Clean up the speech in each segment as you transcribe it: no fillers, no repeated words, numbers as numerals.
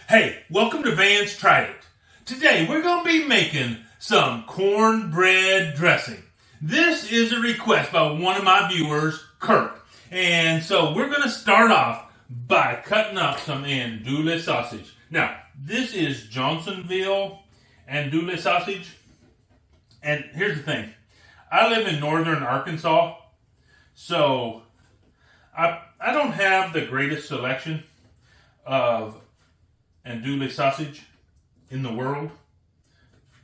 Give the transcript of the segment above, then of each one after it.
Hey, welcome to Vance Tried It. Today we're going to be making some cornbread dressing. This is a request by one of my viewers, Kurt. And so we're going to start off by cutting up some andouille sausage. Now, this is Johnsonville andouille sausage. And here's the thing. I live in northern Arkansas, so I don't have the greatest selection of andouille sausage in the world.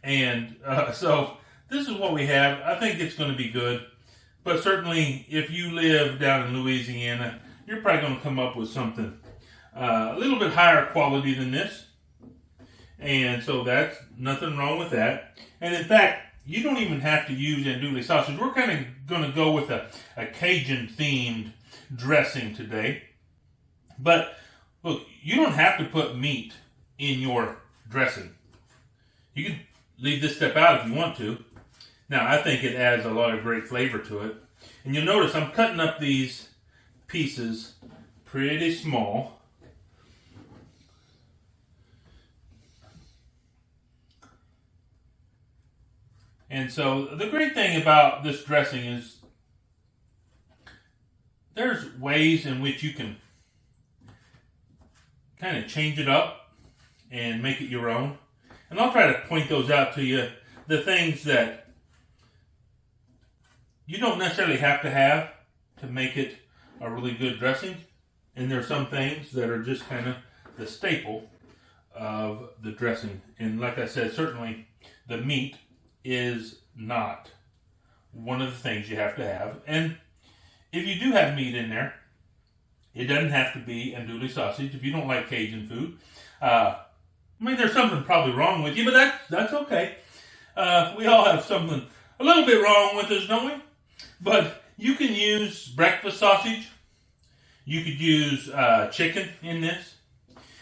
And so this is what we have. I think it's going to be good. But certainly, if you live down in Louisiana, you're probably going to come up with something a little bit higher quality than this. And so that's nothing wrong with that. And in fact, you don't even have to use andouille sausage. We're kind of going to go with a Cajun-themed dressing today. But look, you don't have to put meat in your dressing. You can leave this step out if you want to. Now, I think it adds a lot of great flavor to it. And you'll notice I'm cutting up these pieces pretty small. And so the great thing about this dressing is there's ways in which you can kind of change it up and make it your own. And I'll try to point those out to you. The things that you don't necessarily have to make it a really good dressing. And there are some things that are just kind of the staple of the dressing. And like I said, certainly the meat is not one of the things you have to have. And if you do have meat in there, it doesn't have to be andouille sausage. If you don't like Cajun food, I mean, there's something probably wrong with you, but that's okay. We all have something a little bit wrong with us, don't we? But you can use breakfast sausage. You could use chicken in this.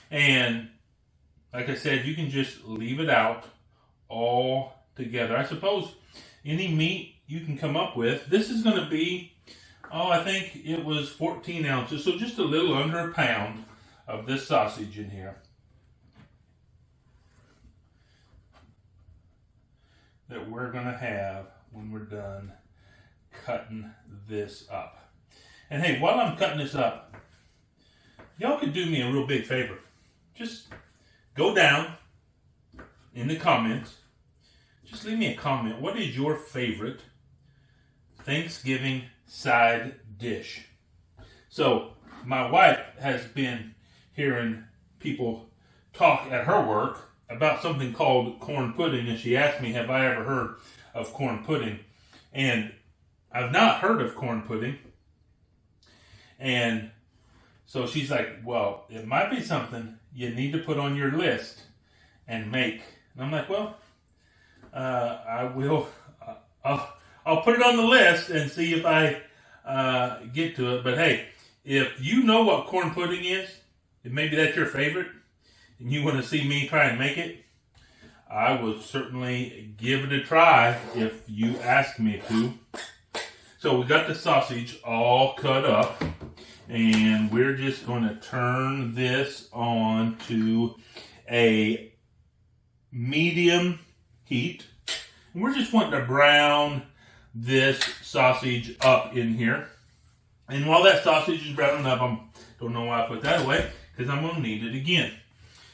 And like I said, you can just leave it out all together. I suppose any meat you can come up with. This is going to be, I think it was 14 ounces. So just a little under a pound of this sausage in here. That we're going to have when we're done cutting this up. And hey, while I'm cutting this up, y'all could do me a real big favor. Just go down in the comments. Just leave me a comment. What is your favorite Thanksgiving side dish? So my wife has been hearing people talk at her work about something called corn pudding, and she asked me, have I ever heard of corn pudding? And I've not heard of corn pudding. And so she's like, well, it might be something you need to put on your list and make. And I'm like, well, I will. I'll put it on the list and see if I get to it. But hey, if you know what corn pudding is, and maybe that's your favorite, and you want to see me try and make it, I would certainly give it a try if you ask me to. So we got the sausage all cut up, and we're just going to turn this on to a medium heat. And we're just wanting to brown this sausage up in here. And while that sausage is browning up, I don't know why I put that away, because I'm going to need it again.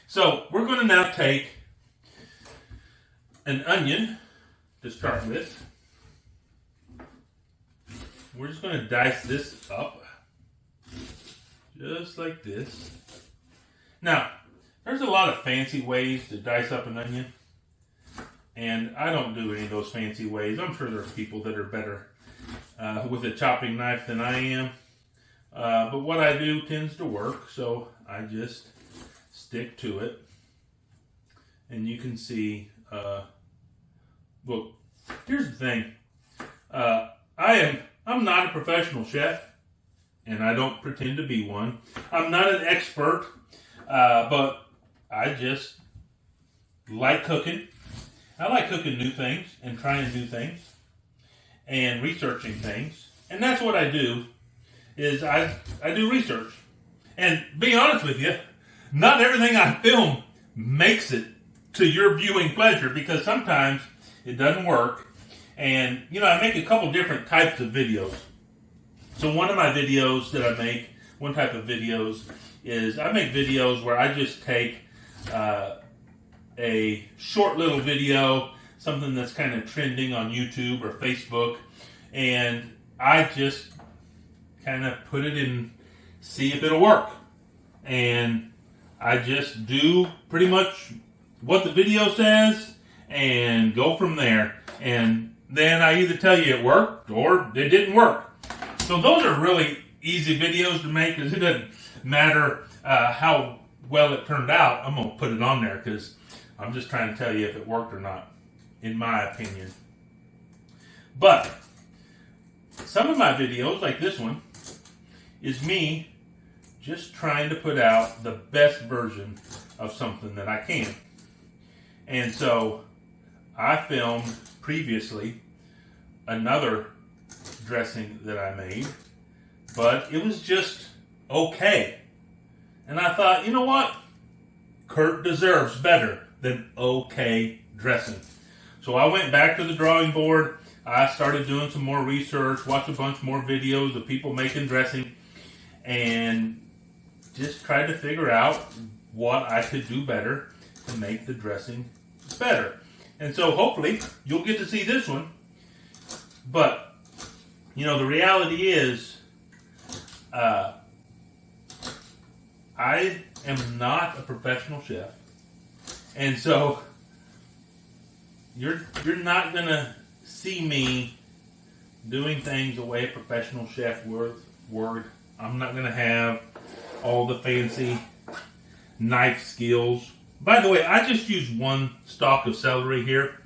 So we're going to now take an onion to start with. We're just going to dice this up just like this. Now, there's a lot of fancy ways to dice up an onion, and I don't do any of those fancy ways. I'm sure there are people that are better with a chopping knife than I am, but what I do tends to work, so I just stick to it. And you can see, look, here's the thing. I'm not a professional chef, and I don't pretend to be one. I'm not an expert, but I just like cooking. I like cooking new things and trying new things and researching things. And that's what I do, is I do research. And be honest with you, not everything I film makes it to your viewing pleasure, because sometimes it doesn't work. And, I make a couple different types of videos. So one of my videos that I make, one type of videos, is I make videos where I just take a short little video, something that's kind of trending on YouTube or Facebook, and I just kind of put it in, see if it'll work. And I just do pretty much what the video says and go from there. And then I either tell you it worked or it didn't work. So those are really easy videos to make, because it doesn't matter how well it turned out. I'm going to put it on there because I'm just trying to tell you if it worked or not, in my opinion. But some of my videos, like this one, is me just trying to put out the best version of something that I can. And so I filmed previously another dressing that I made, but it was just okay. And I thought, you know what? Kurt deserves better than okay dressing. So I went back to the drawing board. I started doing some more research, watched a bunch more videos of people making dressing, and just tried to figure out what I could do better to make the dressing better. And so hopefully you'll get to see this one. But, the reality is, I am not a professional chef. And so you're not going to see me doing things the way a professional chef would. I'm not going to have all the fancy knife skills. By the way, I just use one stalk of celery here.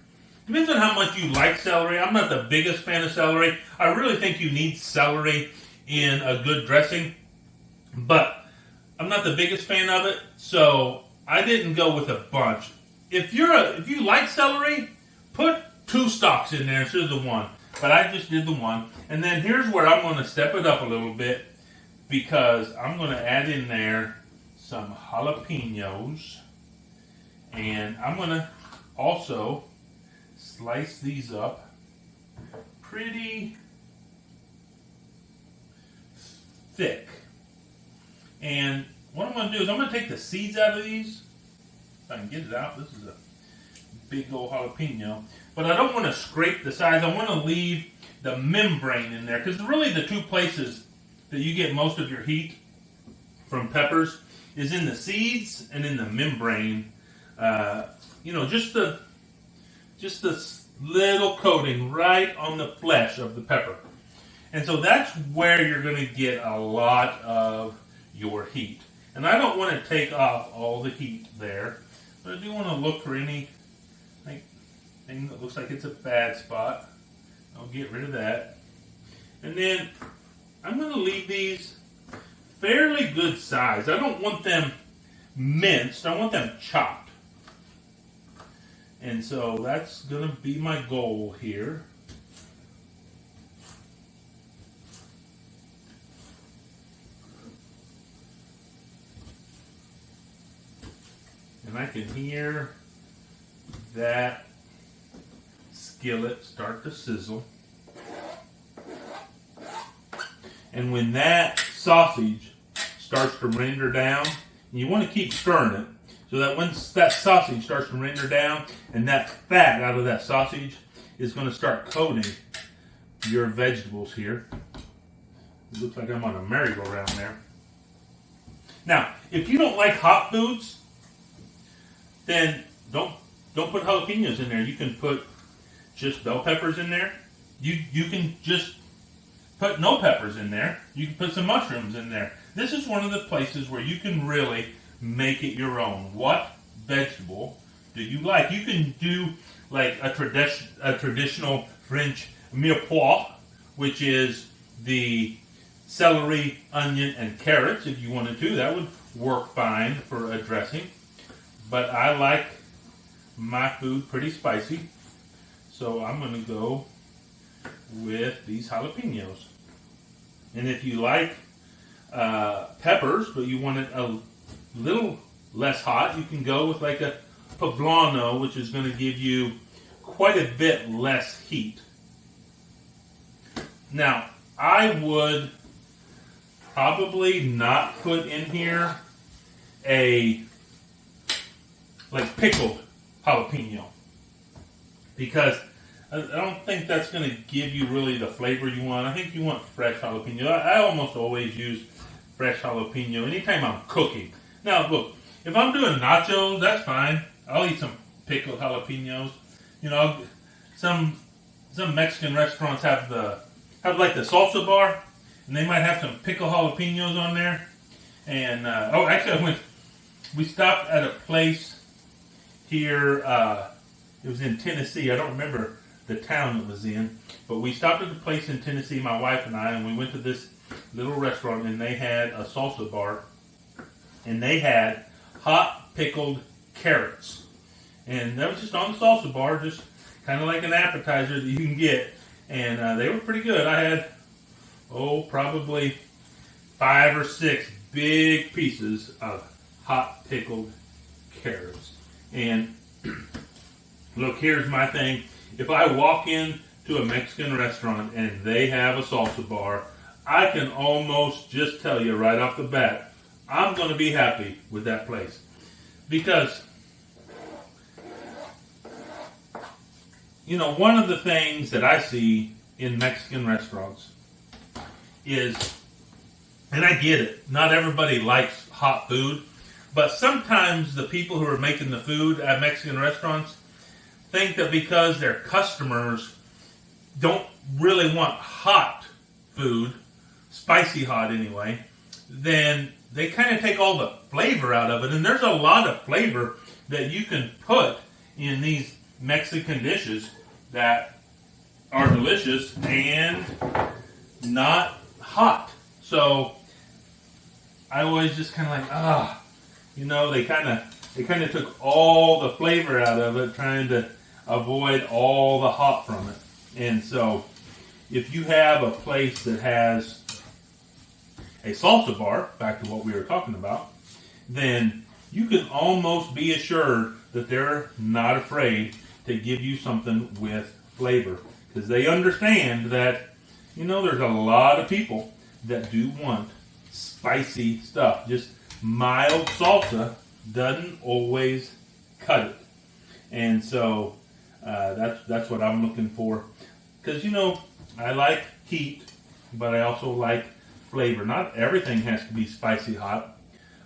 Depends on how much you like celery. I'm not the biggest fan of celery. I really think you need celery in a good dressing, but I'm not the biggest fan of it, so I didn't go with a bunch. If you like celery, put 2 stalks in there instead of the 1. But I just did the 1. And then here's where I'm going to step it up a little bit, because I'm going to add in there some jalapenos. And I'm going to also slice these up pretty thick. And what I'm going to do is I'm going to take the seeds out of these. If I can get it out. This is a big old jalapeno. But I don't want to scrape the sides. I want to leave the membrane in there, because really the 2 places that you get most of your heat from peppers is in the seeds and in the membrane. Just this little coating right on the flesh of the pepper. And so that's where you're going to get a lot of your heat. And I don't want to take off all the heat there, but I do want to look for any thing that looks like it's a bad spot. I'll get rid of that. And then I'm going to leave these fairly good size. I don't want them minced. I want them chopped. And so that's going to be my goal here. And I can hear that skillet start to sizzle. And when that sausage starts to render down, and you want to keep stirring it, so that once that sausage starts to render down, and that fat out of that sausage is going to start coating your vegetables here. It looks like I'm on a merry-go-round there. Now, if you don't like hot foods, then don't put jalapenos in there. You can put just bell peppers in there. You can just put no peppers in there. You can put some mushrooms in there. This is one of the places where you can really make it your own. What vegetable do you like? You can do like a traditional French mirepoix, which is the celery, onion, and carrots. If you wanted to, that would work fine for a dressing. But I like my food pretty spicy, so I'm going to go with these jalapenos. And if you like peppers, but you want it a little less hot, you can go with like a poblano, which is going to give you quite a bit less heat. Now, I would probably not put in here a like pickled jalapeno, because I don't think that's going to give you really the flavor you want. I think you want fresh jalapeno. I almost always use fresh jalapeno anytime I'm cooking. Now, look, if I'm doing nachos, that's fine. I'll eat some pickled jalapenos. You know, some Mexican restaurants have like the salsa bar, and they might have some pickled jalapenos on there. And actually, we stopped at a place here. It was in Tennessee. I don't remember the town it was in, but we stopped at a place in Tennessee, my wife and I, and we went to this little restaurant, and they had a salsa bar, and they had hot pickled carrots, and that was just on the salsa bar, just kind of like an appetizer that you can get, and they were pretty good. I had probably 5 or 6 big pieces of hot pickled carrots. And look, here's my thing. If I walk into a Mexican restaurant and they have a salsa bar, I can almost just tell you right off the bat, I'm going to be happy with that place. Because, you know, one of the things that I see in Mexican restaurants is, and I get it, not everybody likes hot food, but sometimes the people who are making the food at Mexican restaurants think that because their customers don't really want hot food, spicy hot anyway, then they kind of take all the flavor out of it. And there's a lot of flavor that you can put in these Mexican dishes that are delicious and not hot. So I always just kind of like, you know, they kind of took all the flavor out of it, trying to avoid all the hot from it. And so if you have a place that has a salsa bar, back to what we were talking about, then you can almost be assured that they're not afraid to give you something with flavor, because they understand that, you know, there's a lot of people that do want spicy stuff. Just mild salsa doesn't always cut it. And so that's what I'm looking for. Because, you know, I like heat, but I also like flavor. Not everything has to be spicy hot,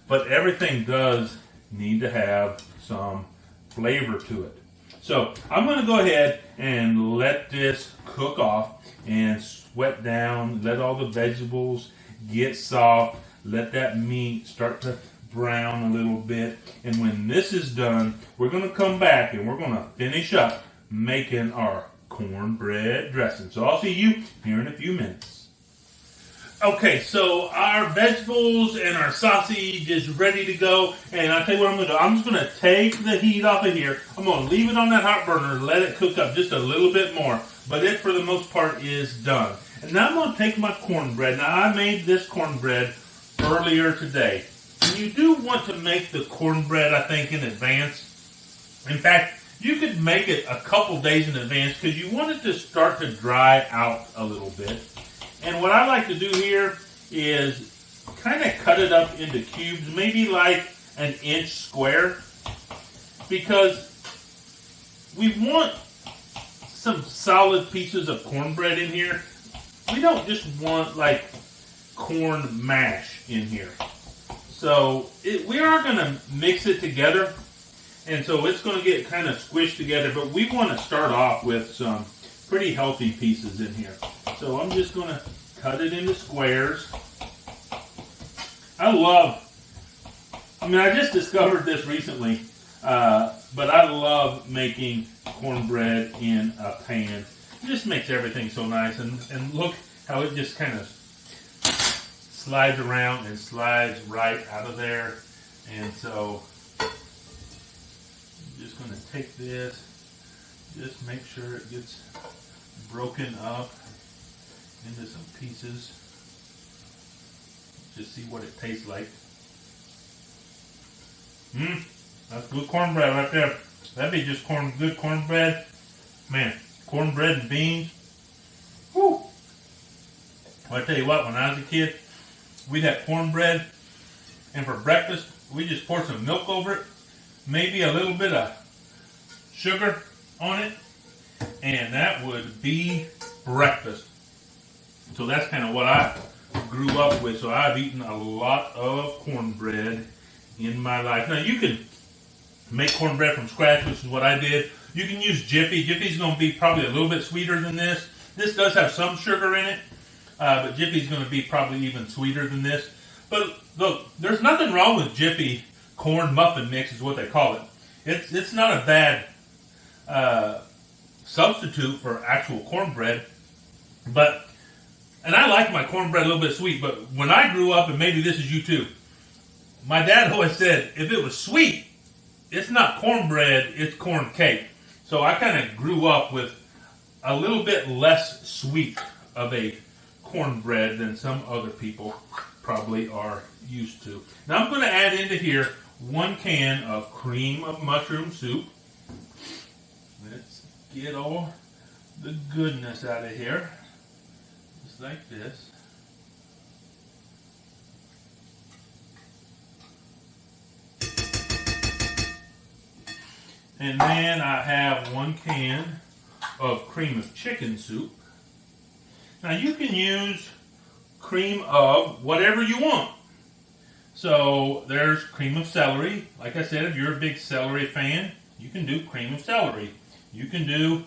but everything does need to have some flavor to it. So I'm going to go ahead and let this cook off and sweat down, let all the vegetables get soft, let that meat start to brown a little bit. And when this is done, we're going to come back and we're going to finish up making our cornbread dressing. So I'll see you here in a few minutes. Okay, so our vegetables and our sausage is ready to go. And I'll tell you what I'm going to do. I'm just going to take the heat off of here. I'm going to leave it on that hot burner and let it cook up just a little bit more. But it, for the most part, is done. And now I'm going to take my cornbread. Now, I made this cornbread earlier today. And you do want to make the cornbread, I think, in advance. In fact, you could make it a couple days in advance because you want it to start to dry out a little bit. And what I like to do here is kind of cut it up into cubes, maybe like an inch square, because we want some solid pieces of cornbread in here. We don't just want like corn mash in here. So we are going to mix it together, and so it's going to get kind of squished together, but we want to start off with some pretty healthy pieces in here. So I'm just going to cut it into squares. I just discovered this recently, but I love making cornbread in a pan. It just makes everything so nice, and look how it just kind of slides around and slides right out of there. And so I'm just going to take this, just make sure it gets broken up into some pieces. Just see what it tastes like. That's good cornbread right there. That'd be just good cornbread. Man, cornbread and beans. Whew. Well, I tell you what, when I was a kid, we'd have cornbread, and for breakfast, we just pour some milk over it, maybe a little bit of sugar on it, and that would be breakfast. So that's kind of what I grew up with. So I've eaten a lot of cornbread in my life. Now you can make cornbread from scratch, which is what I did. You can use Jiffy. Jiffy's going to be probably a little bit sweeter than this. This does have some sugar in it, but Jiffy's going to be probably even sweeter than this. But look, there's nothing wrong with Jiffy corn muffin mix is what they call it. It's not a bad substitute for actual cornbread, and I like my cornbread a little bit sweet, but when I grew up, and maybe this is you too, my dad always said, if it was sweet, it's not cornbread, it's corn cake. So I kind of grew up with a little bit less sweet of a cornbread than some other people probably are used to. Now I'm going to add into here 1 can of cream of mushroom soup. Let's get all the goodness out of here. Just like this. And then I have 1 can of cream of chicken soup. Now you can use cream of whatever you want. So there's cream of celery. Like I said, if you're a big celery fan, you can do cream of celery. You can do,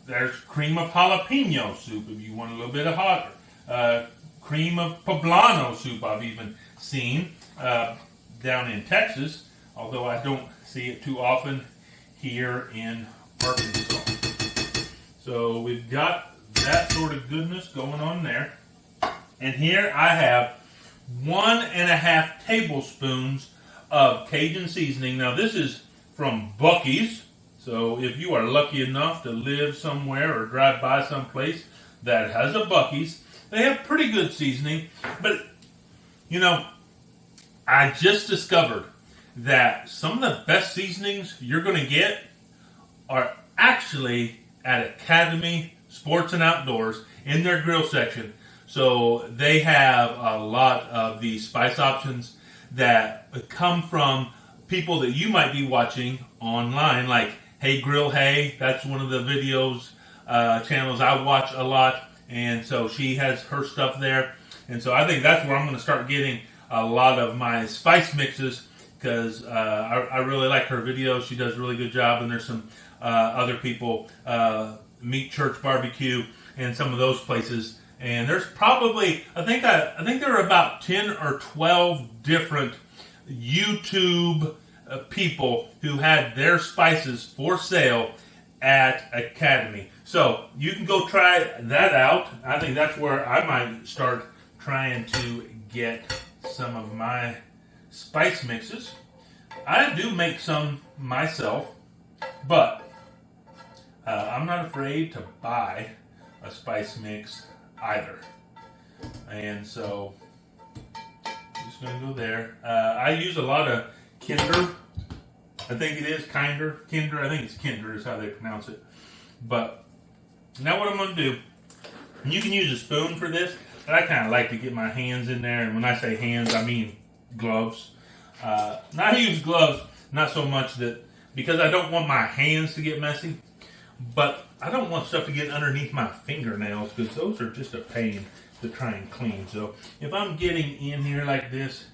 there's cream of jalapeno soup if you want a little bit of hotter. Cream of poblano soup I've even seen down in Texas, although I don't see it too often here in Arkansas. So we've got that sort of goodness going on there. And here I have 1.5 tablespoons of Cajun seasoning. Now this is from Buc-ee's. So if you are lucky enough to live somewhere or drive by someplace that has a Buc-ee's, they have pretty good seasoning. But, you know, I just discovered that some of the best seasonings you're going to get are actually at Academy Sports and Outdoors in their grill section. So they have a lot of these spice options that come from people that you might be watching online, like Hey Grill Hey. That's one of the videos channels I watch a lot, and so she has her stuff there. And so I think that's where I'm going to start getting a lot of my spice mixes, because I really like her videos. She does a really good job, and there's some other people, Meat Church Barbecue, and some of those places. And there's probably, I think there are about 10 or 12 different YouTube people who had their spices for sale at Academy. So you can go try that out. I think that's where I might start trying to get some of my spice mixes. I do make some myself, but I'm not afraid to buy a spice mix either. And so I'm just going to go there. I use a lot of Kinder. I think it is Kinder. I think it's Kinder is how they pronounce it. But now what I'm going to do, you can use a spoon for this, but I kind of like to get my hands in there. And when I say hands, I mean gloves. Now I use gloves, not so much that, because I don't want my hands to get messy, but I don't want stuff to get underneath my fingernails, because those are just a pain to try and clean. So if I'm getting in here like this,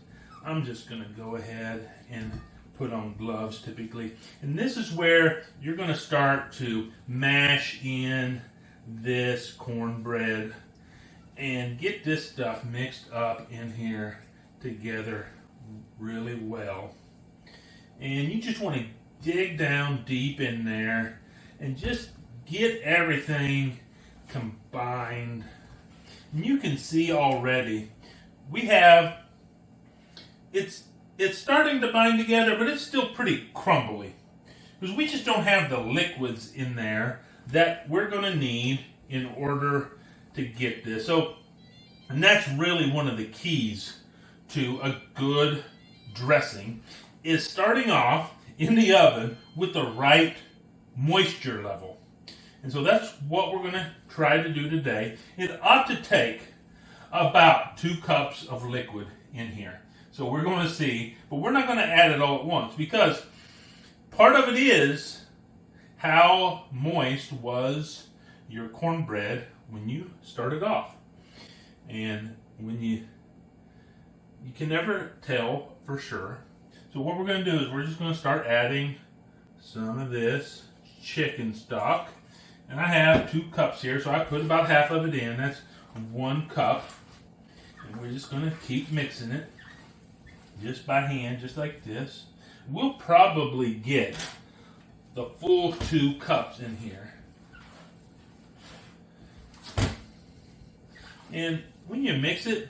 I'm just going to go ahead and put on gloves typically. And this is where you're going to start to mash in this cornbread and get this stuff mixed up in here together really well. And you just want to dig down deep in there and just get everything combined. And you can see already we have, it's starting to bind together, but it's still pretty crumbly, because we just don't have the liquids in there that we're going to need in order to get this. So, and that's really one of the keys to a good dressing, is starting off in the oven with the right moisture level. And so that's what we're going to try to do today. It ought to take about 2 cups of liquid in here. So we're going to see, but we're not going to add it all at once because part of it is how moist was your cornbread when you started off. And when you can never tell for sure. So what we're going to do is we're just going to start adding some of this chicken stock. And I have 2 cups here, so I put about half of it in. That's 1 cup. And we're just going to keep mixing it just by hand, just like this. We'll probably get the full 2 cups in here. And when you mix it,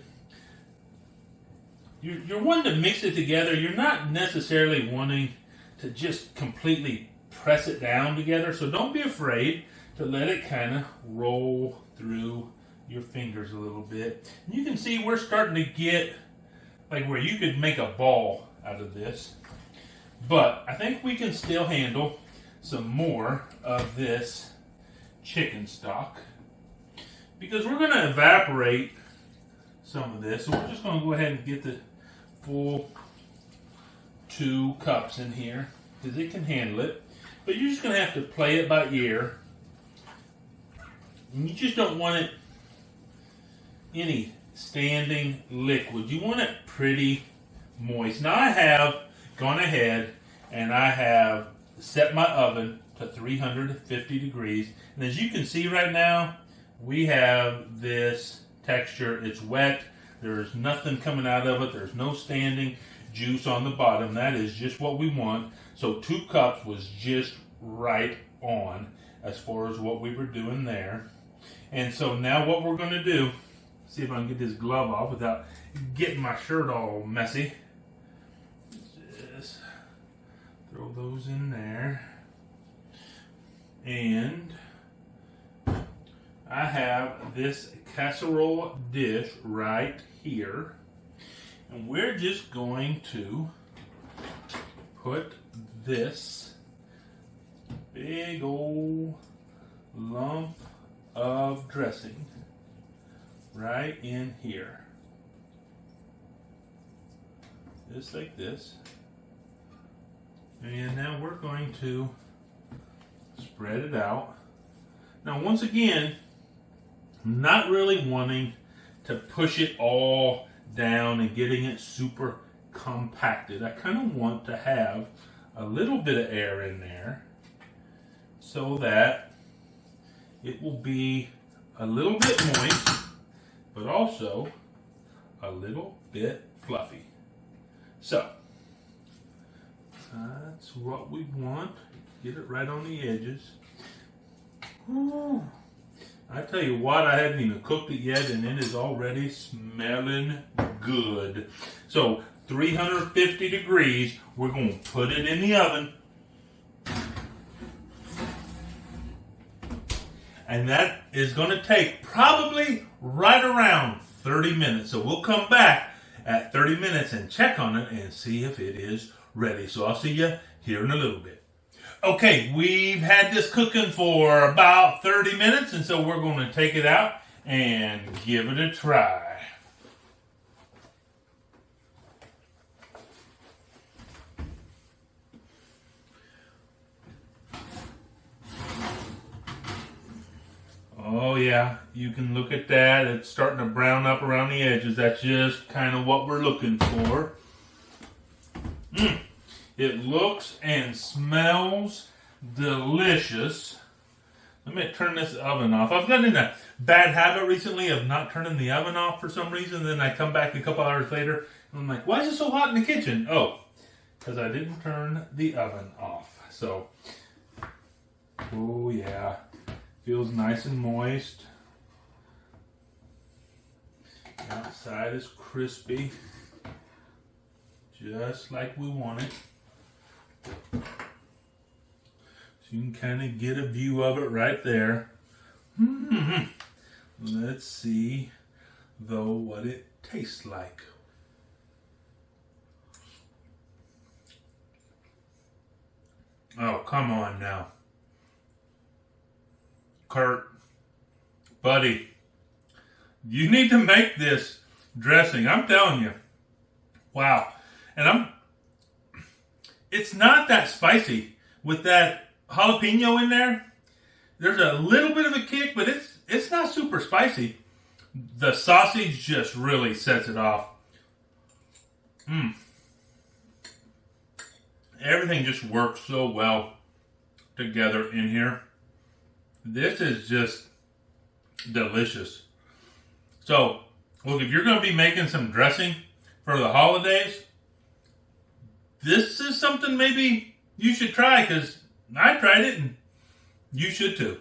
you're wanting to mix it together. You're not necessarily wanting to just completely press it down together. So don't be afraid to let it kind of roll through your fingers a little bit. And you can see we're starting to get like where you could make a ball out of this. But I think we can still handle some more of this chicken stock because we're going to evaporate some of this. So we're just going to go ahead and get the full 2 cups in here because it can handle it. But you're just going to have to play it by ear. And you just don't want it any standing liquid. You want it pretty moist. Now I have gone ahead and I have set my oven to 350 degrees. And as you can see right now, we have this texture. It's wet. There's nothing coming out of it. There's no standing juice on the bottom. That is just what we want. So 2 cups was just right on as far as what we were doing there. And so now what we're going to do, see if I can get this glove off without getting my shirt all messy. Just throw those in there. And I have this casserole dish right here. And we're just going to put this big old lump of dressing right in here. Just like this. And now we're going to spread it out. Now once again, I'm not really wanting to push it all down and getting it super compacted. I kind of want to have a little bit of air in there so that it will be a little bit moist, but also a little bit fluffy. So, that's what we want. Get it right on the edges. Ooh. I tell you what, I haven't even cooked it yet, and it is already smelling good. So, 350 degrees, we're going to put it in the oven. And that is going to take probably right around 30 minutes. So we'll come back at 30 minutes and check on it and see if it is ready. So I'll see you here in a little bit. Okay, we've had this cooking for about 30 minutes, and so we're going to take it out and give it a try. Oh yeah, you can look at that. It's starting to brown up around the edges. That's just kind of what we're looking for. It looks and smells delicious. Let me turn this oven off. I've gotten in a bad habit recently of not turning the oven off for some reason. Then I come back a couple hours later and I'm like, why is it so hot in the kitchen? Oh, because I didn't turn the oven off. So, oh yeah. Feels nice and moist. The outside is crispy. Just like we want it. So you can kind of get a view of it right there. Let's see, though, what it tastes like. come on now. Kurt, buddy, you need to make this dressing. I'm telling you. Wow. And it's not that spicy with that jalapeno in there. There's a little bit of a kick, but it's not super spicy. The sausage just really sets it off. Everything just works so well together in here. This is just delicious. So, look, if you're going to be making some dressing for the holidays, this is something maybe you should try, because I tried it and you should too.